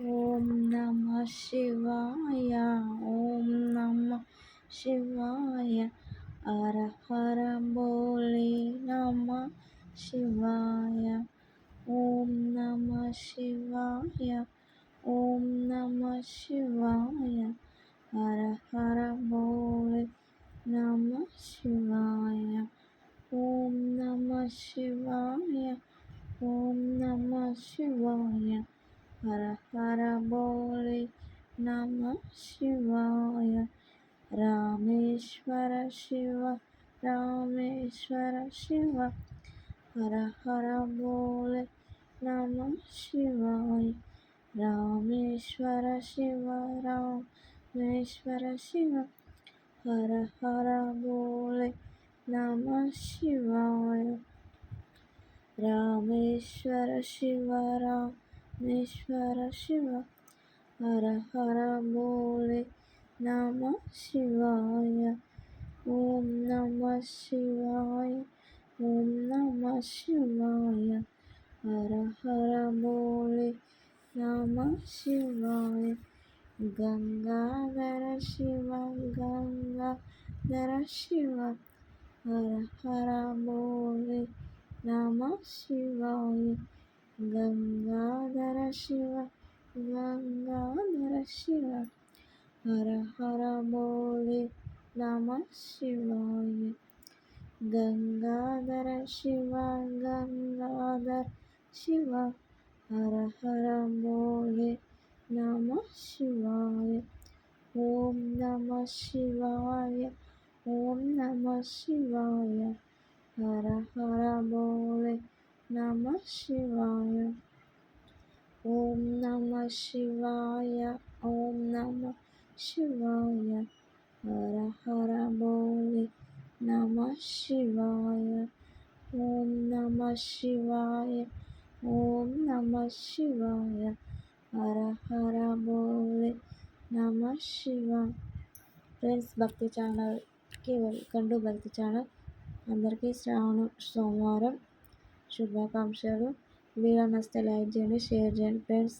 ఓం నమ శివాయ. ఓం నమ శివాయ. హర హర బోలే నమ శివాయ. ఓం నమ శివాయ. ఓం నమ శివాయ. హర హర బోలే నమ శివాయ. ఓం నమ శివాయ. ఓం నమ శివాయ. హర హర బోలే నమ శివాయ. రామేశ్వర శివ రామేశ్వర శివ. హర హర బోలే నమ శివాయ. రామేశ్వర శివ రామేశ్వర శివ. హర హర బోలే నమ శివాయ. రామేశ్వర శివ రామేశ్వర శివ. హర హర బోలే నమ శివాయ. ఓం నమ శివాయ. ఓం నమ శివాయ. హర హర బోలే నమ శివాయ. గంగాధర శివ గంగాధర శివ. హర హర బోలే నమ శివాయ. గంగాధర శివ గంగాధర శివ. హర హర బోలే నమ శివాయ. గంగాధర శివ గంగాధర శివ. హర హర బోలే నమ శివాయ. ఓం నమ శివాయ. ఓం నమ శివాయ. హర హర బోలే నమ శివాయ. ఓం నమ శివాయ. ఓం నమ శివాయ. హర హర బోలే నమ శివాయ. ఓం నమ శివాయ. ఓం నమ శివాయ. హర హర బోలే నమ శివాయ. ఫ్రెండ్స్, భక్తి ఛానల్కి వెల్కమ్ టు భక్తి ఛానల్. అందరికీ శ్రావణ సోమవారం శుభాకాంక్షలు. వీడియో నచ్చితే లైక్ చేయండి, షేర్ చేయండి ఫ్రెండ్స్.